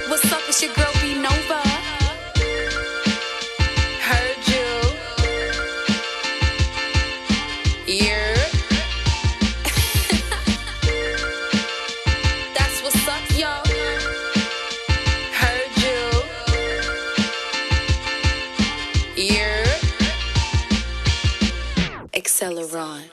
What's up, it's your girl B Nova. Heard you. Yeah. That's what's up, yo. Heard you. Yeah. Excellerant.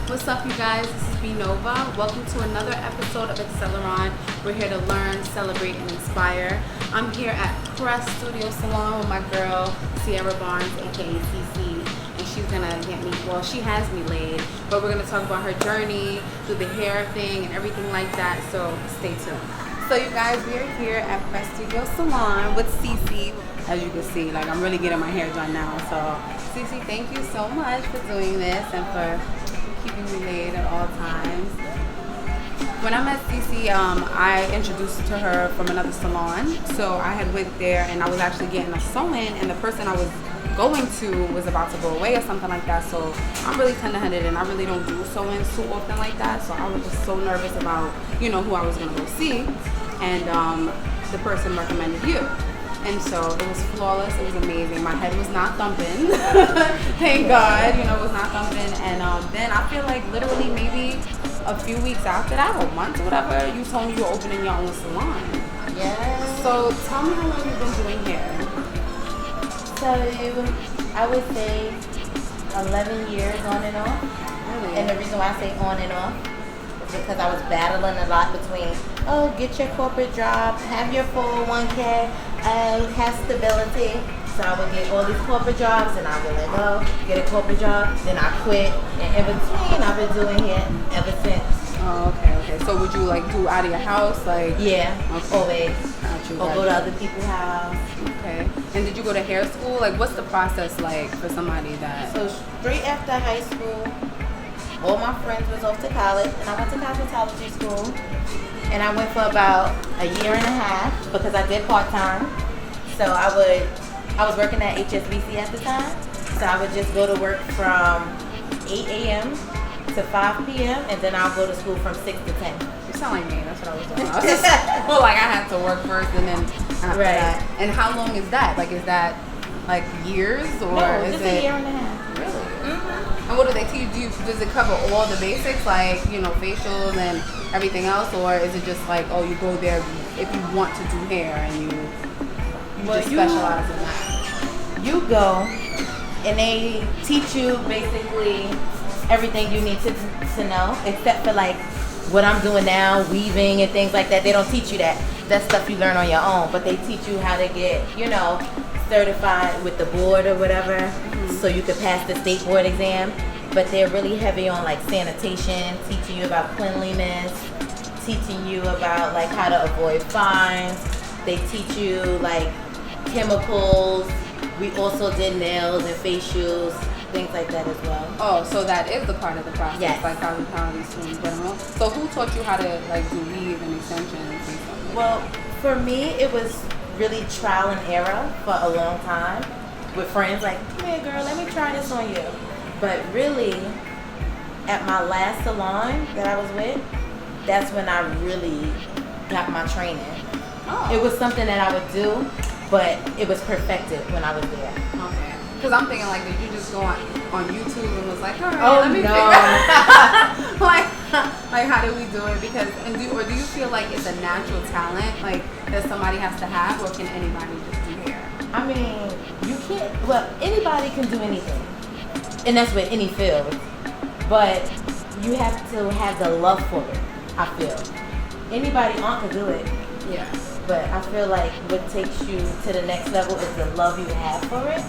What's up, you guys? This is B Nova. Welcome to another episode of Excellerant. We're here to learn, celebrate, and inspire. I'm here at Pressed Salon with my girl Sierra Barnes, aka CeCe, and she's gonna get me. Well, she has me laid, but we're gonna talk about her journey through the hair thing and everything like that. So stay tuned. So, you guys, we are here at Pressed Salon with CeCe. As you can see, like, I'm really getting my hair done now. So, CeCe, thank you so much for doing this and for keeping me laid at all times. When I met CeCe, I introduced to her from another salon. So I had went there and I was actually getting a sew-in, and the person I was going to was about to go away or something like that. So I'm really tender-headed and I really don't do sew-ins too often like that. So I was just so nervous about, you know, who I was gonna go see. And the person recommended you. And so it was flawless. It was amazing. My head was not thumping. Thank God, you know, it was not thumping. And then I feel like literally maybe a few weeks after that, or months or whatever, you told me you were opening your own salon. Yes. So tell me how long you've been doing hair. So I would say 11 years on and off. Really? And the reason why I say on and off is because I was battling a lot between, get your corporate job, have your 401k, have stability. So I would get all these corporate jobs and I would like, get a corporate job, then I quit. And in between, I've been doing hair ever since. Oh, okay. So would you like do out of your house? Like, yeah, okay. Always. Or go to other people's house. Okay. And did you go to hair school? Like, what's the process like for somebody that... So straight after high school, all my friends was off to college, and I went to cosmetology school. And I went for about a year and a half because I did part-time. So I was working at HSBC at the time. So I would just go to work from 8 a.m. to 5 p.m. and then I'll go to school from 6 to 10. You sound like me. That's what I was doing. I was just, well, like I had to work first and then after that. And how long is that? Like, is that like years or no, is just it a year and a half? Really? Mm-hmm. And what do they teach you? Does it cover all the basics, like, you know, facials and everything else, or is it just like, you go there if you want to do hair and you just specialize in that? You go and they teach you basically everything you need to know, except for like what I'm doing now, weaving and things like that. They don't teach you that. That's stuff you learn on your own, but they teach you how to get, certified with the board or whatever, so you could pass the state board exam. But they're really heavy on like sanitation, teaching you about cleanliness, teaching you about like how to avoid fines. They teach you like chemicals. We also did nails and facials, things like that as well. Oh, so that is the part of the process, yes. Like cosmetology school in general. So who taught you how to like do weave and extensions and stuff? Well, for me, it was really trial and error for a long time with friends like, come here girl, let me try this on you. But really, at my last salon that I was with, that's when I really got my training. Oh. It was something that I would do, but it was perfected when I was there. Okay. Because I'm thinking like, did you just go on YouTube and was like, all right, oh, let me no. figure like how do we do it? Because do you feel like it's a natural talent like that somebody has to have, or can anybody just do hair? I mean, you can't. Well, anybody can do anything, and that's with any field. But you have to have the love for it. I feel anybody can do it. Yeah. But I feel like what takes you to the next level is the love you have for it.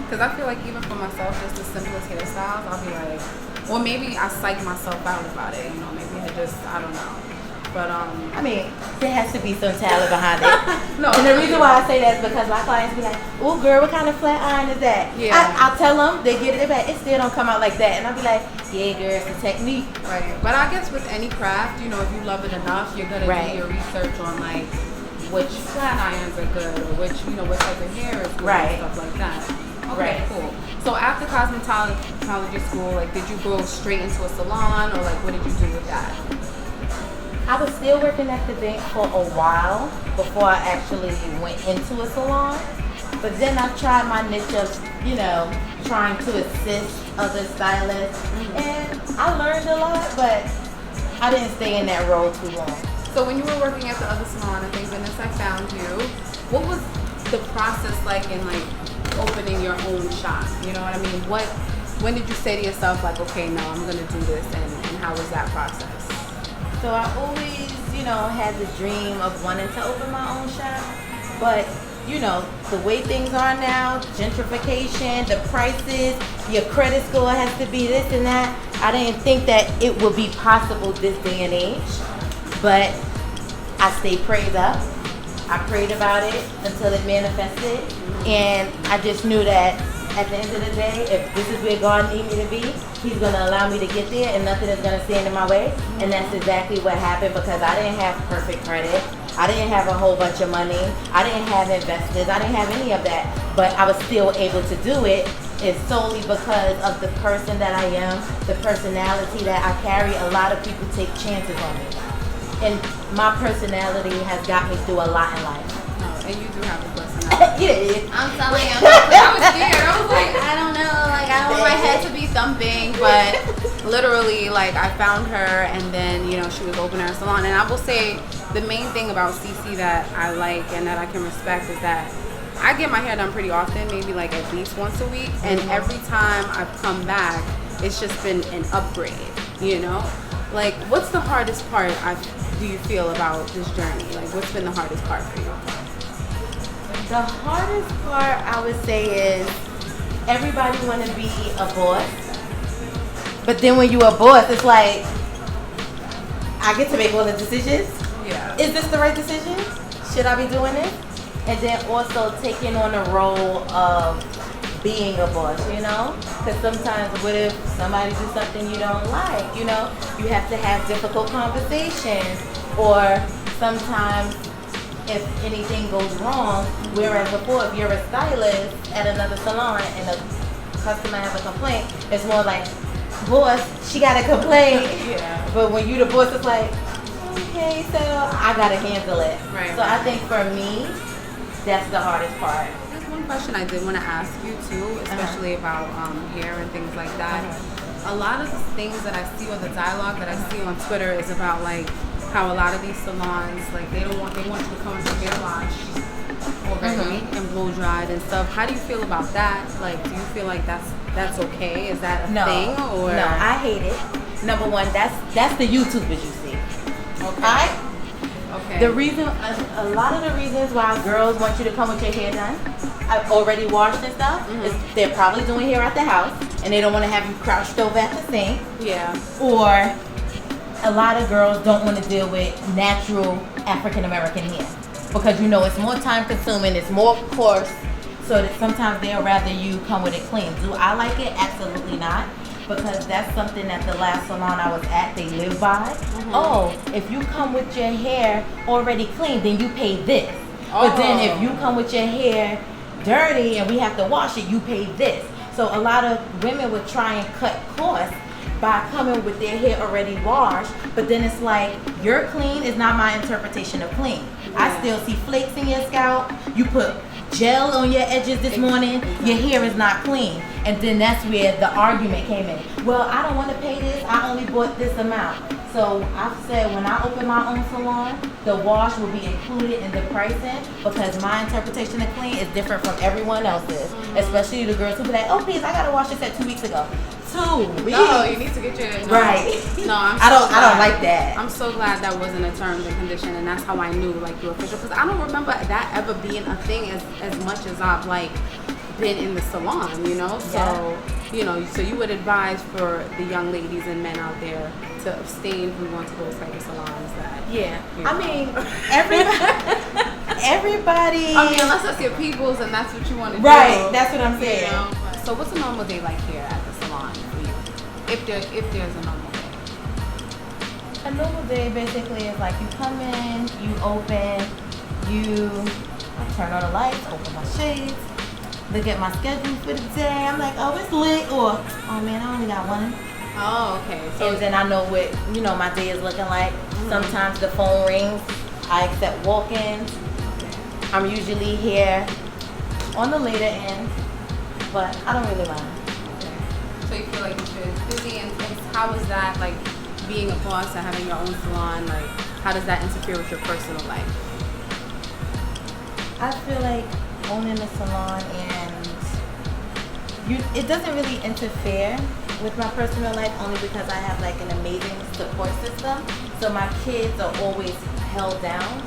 Because I feel like even for myself, just the simplest hairstyles, I'll be like, or maybe I psych myself out about it, maybe I don't know. But I mean, there has to be some talent behind it. No. And the reason why I say that is because my clients be like, "Oh, girl, what kind of flat iron is that?" Yeah. I'll tell them, they get it back, it still don't come out like that, and I'll be like, "Yeah, girl, it's a technique." Right. But I guess with any craft, if you love it enough, you're gonna do your research on like which flat irons are good, or which what type of hair is good, right, and stuff like that. Okay, right. Cool. So after cosmetology school, like, did you go straight into a salon, or like, what did you do with that? I was still working at the bank for a while before I actually went into a salon. But then I tried my niche of, trying to assist other stylists. And I learned a lot, but I didn't stay in that role too long. So when you were working at the other salon, and thank goodness I found you, what was the process like in like opening your own shop? You know what I mean? When did you say to yourself like, okay, no, I'm gonna do this, and how was that process? So I always, had the dream of wanting to open my own shop, but the way things are now, gentrification, the prices, your credit score has to be this and that. I didn't think that it would be possible this day and age, but I stayed prayed up. I prayed about it until it manifested, and I just knew that at the end of the day, if this is where God needs me to be, He's going to allow me to get there, and nothing is going to stand in my way. And that's exactly what happened, because I didn't have perfect credit. I didn't have a whole bunch of money. I didn't have investors. I didn't have any of that. But I was still able to do it. It's solely because of the person that I am, the personality that I carry. A lot of people take chances on me. And my personality has got me through a lot in life. Oh, and you do have a personality. Yeah. I'm telling you, I was scared. I was like, I don't know, like I want my head to be thumping, but literally, like I found her, and then she was opening her salon. And I will say, the main thing about CeCe that I like and that I can respect is that I get my hair done pretty often, maybe like at least once a week, and every time I've come back, it's just been an upgrade. Like, what's the hardest part do you feel about this journey? Like, what's been the hardest part for you? The hardest part, I would say, is everybody want to be a boss. But then when you're a boss, it's like, I get to make all the decisions. Yeah. Is this the right decision? Should I be doing this? And then also taking on the role of being a boss, Because sometimes what if somebody do something you don't like, You have to have difficult conversations. Or sometimes if anything goes wrong, whereas before, if you're a stylist at another salon and a customer has a complaint, it's more like, boss, she got a complaint. Yeah. But when you the boss, it's like, okay, so I gotta handle it. Right. So I think for me, that's the hardest part. There's one question I did want to ask you too, especially about hair and things like that. A lot of the things that I see, or the dialogue that I see on Twitter, is about like how a lot of these salons, like they want you to come with your hair washed already and blow dried and stuff. How do you feel about that? Like, do you feel like that's okay? Is that a thing? Or no, I hate it. Number one, that's the YouTubers you see. Okay. Okay. The reason, a lot of the reasons why girls want you to come with your hair done, already washed and stuff, is they're probably doing hair at the house, and they don't want to have you crouched over at the sink. Yeah. Or a lot of girls don't want to deal with natural African American hair, because it's more time consuming, it's more coarse, so that sometimes they'll rather you come with it clean. Do I like it? Absolutely not. Because that's something that the last salon I was at, they live by. Oh, if you come with your hair already clean, then you pay this. But then if you come with your hair dirty and we have to wash it, you pay this. So a lot of women would try and cut costs by coming with their hair already washed, but then it's like, your clean is not my interpretation of clean. I still see flakes in your scalp. You put gel on your edges this morning, your hair is not clean. And then that's where the argument came in. Well, I don't want to pay this, I only bought this amount. So I've said, when I open my own salon, the wash will be included in the pricing, because my interpretation of clean is different from everyone else's. Especially the girls who be like, oh please, I gotta wash this at 2 weeks ago. 2 weeks? No, you need to get your right. No, I don't like that. I'm so glad that wasn't a terms and condition, and that's how I knew like you were official, because I don't remember that ever being a thing as much as I've like been in the salon, So so you would advise for the young ladies and men out there to abstain from going to those type of salons that I mean, everybody. I mean, unless that's your people's and that's what you want to do. Right, that's what I'm saying. So what's a normal day like here at the salon for you? If there's a normal day. A normal day basically is like, you come in, you open, I turn on the lights, open my shades, look at my schedule for the day. I'm like, oh, it's lit, or oh man, I only got one. Oh, okay. So then I know what my day is looking like. Sometimes the phone rings. I accept walk-ins. I'm usually here on the later end, but I don't really mind. Okay. So you feel like you're busy, and how is that, like, being a boss and having your own salon, like, how does that interfere with your personal life? I feel like owning a salon and it doesn't really interfere with my personal life, only because I have like an amazing support system. So my kids are always held down.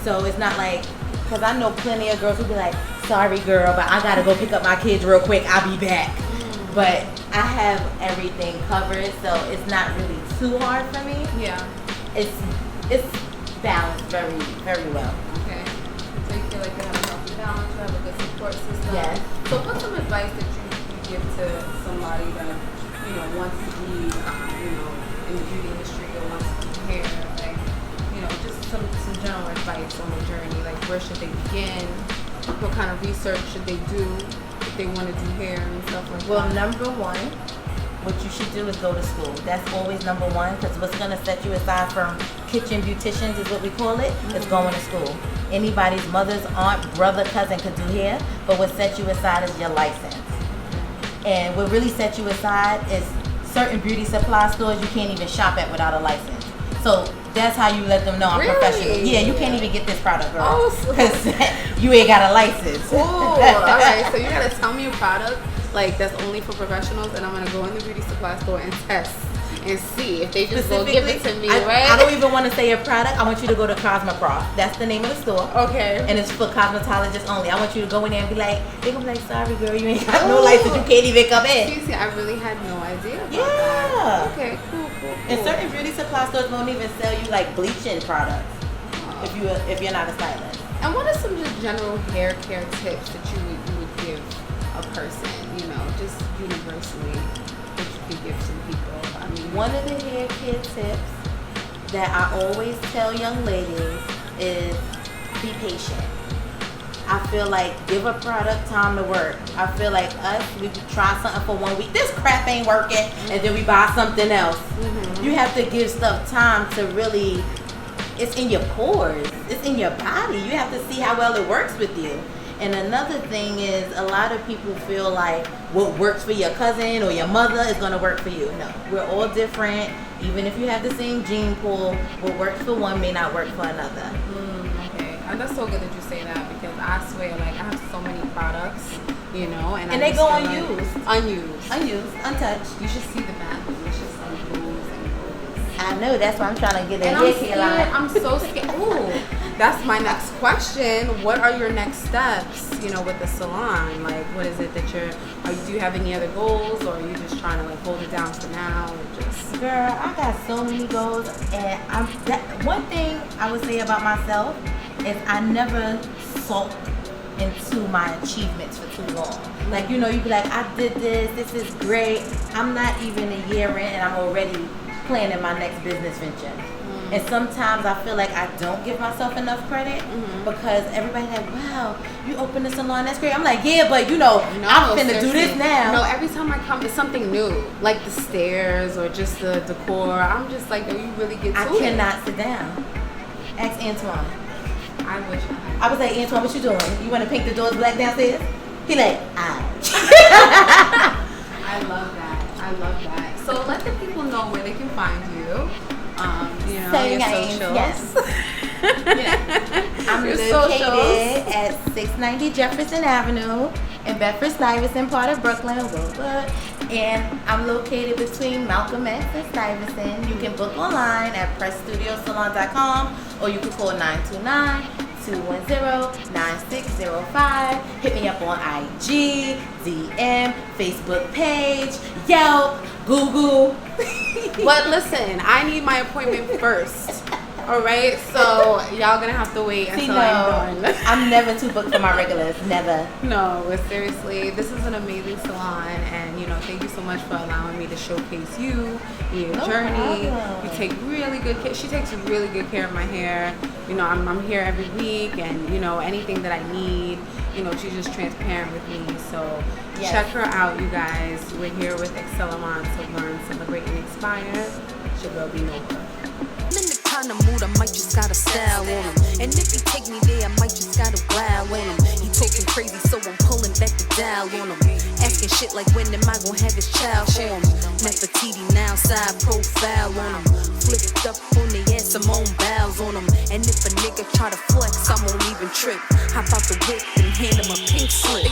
So it's not like, because I know plenty of girls who be like, sorry girl, but I gotta go pick up my kids real quick, I'll be back. But I have everything covered, so it's not really too hard for me. Yeah. It's balanced very, very well. Okay. So you feel like you have a healthy balance, you have a good support system. Yes. So what's some advice that you give to somebody that, you know, wants to be, you know, in the beauty industry or wants to do hair, like, you know, just some general advice on the journey, like where should they begin? What kind of research should they do if they want to do hair and stuff like Well, that? number one, what you should do is go to school. That's always number one, because what's going to set you aside from kitchen beauticians is what we call it, is going to school. Anybody's mother's aunt, brother, cousin could do hair, but what sets you aside is your license. And what really sets you aside is certain beauty supply stores you can't even shop at without a license. So that's how you let them know I'm Really? professional. Yeah, you can't even get this product, girl. Oh, so- because you ain't got a license. Cool. All right. So you gotta tell me a product like that's only for professionals, and I'm gonna go in the beauty supply store and test and see if they just go give it to me, right? I don't even want to say a product. I want you to go to Cosmoprof. That's the name of the store. Okay. And it's for cosmetologists only. I want you to go in there and be like, they're gonna be like, sorry girl, you ain't got no license, you can't even come in. CeCe, I really had no idea about Yeah. that. Okay, cool. And certain beauty supply stores won't even sell you like bleaching products if you're not a stylist. And what are some just general hair care tips that you would give a person, you know, just universally, that you could give some people? I mean, One of the hair care tips that I always tell young ladies is be patient. I feel like give a product time to work. I feel like we try something for 1 week. This crap ain't working, and then we buy something else. You have to give stuff time to really, it's in your pores. It's in your body. You have to see how well it works with you. And another thing is a lot of people feel like what works for your cousin or your mother is going to work for you. No, we're all different. Even if you have the same gene pool, what works for one may not work for another. okay. And that's so good that you say that, because I swear, like, I have so many products, you know, and they go feel like unused. Unused, untouched. You should see the back. It's just like rules and rules. I know, that's why I'm trying to get a And hair I'm care scared. line. I'm so scared. Ooh, that's my next question. What are your next steps, you know, with the salon? Like, what is it that do you have any other goals, or are you just trying to like hold it down for now, or just? Girl, I got so many goals, and one thing I would say about myself is I never sulk into my achievements for too long. Like, you know, you be like, I did this is great. I'm not even a year in, and I'm already planning my next business venture. And sometimes I feel like I don't give myself enough credit because everybody's like, wow, you opened a salon, that's great. I'm like, yeah, but you know, I'm finna do this now. No, every time I come, it's something new, like the stairs or just the decor. I'm just like, oh, you really get to it. I cannot sit down. Ask Antoine. I wish I had. I was like, Antoine, what you doing? You want to paint the doors black downstairs? He like, ouch. I love that. I love that. So let the people know where they can find you. You know, your socials. Yes. I'm Your located socials. at 690 Jefferson Avenue in Bedford-Stuyvesant, part of Brooklyn. And I'm located between Malcolm X and Stuyvesant. You can book online at PressedStudioSalon.com, or you can call 929-210-9605. Hit me up on IG, DM, Facebook page, Yelp, Google. But listen, I need my appointment first. All right, so y'all gonna have to wait until I'm done. I'm never too booked for my regulars. Never. No, but seriously, this is an amazing salon, and you know, thank you so much for allowing me to showcase you and your journey. problem. You take really good care. She takes really good care of my hair. You know, I'm here every week, and you know, anything that I need, you know, she's just transparent with me. So Yes. check her out, you guys. We're here with Excellerant to learn, celebrate, and inspire. It's your girl, Be Nova. kind of mood, I might just gotta style on him. And if he take me there, I might just gotta wow on him. He talking crazy, so I'm pulling back the dial on him. Asking shit like when am I gonna have his child for him? Nefertiti now, side profile on him. Flipped up on the ass, I'm on bows on him. And if a nigga try to flex, I won't even trip. Hop out the whip and hand him a pink slip. They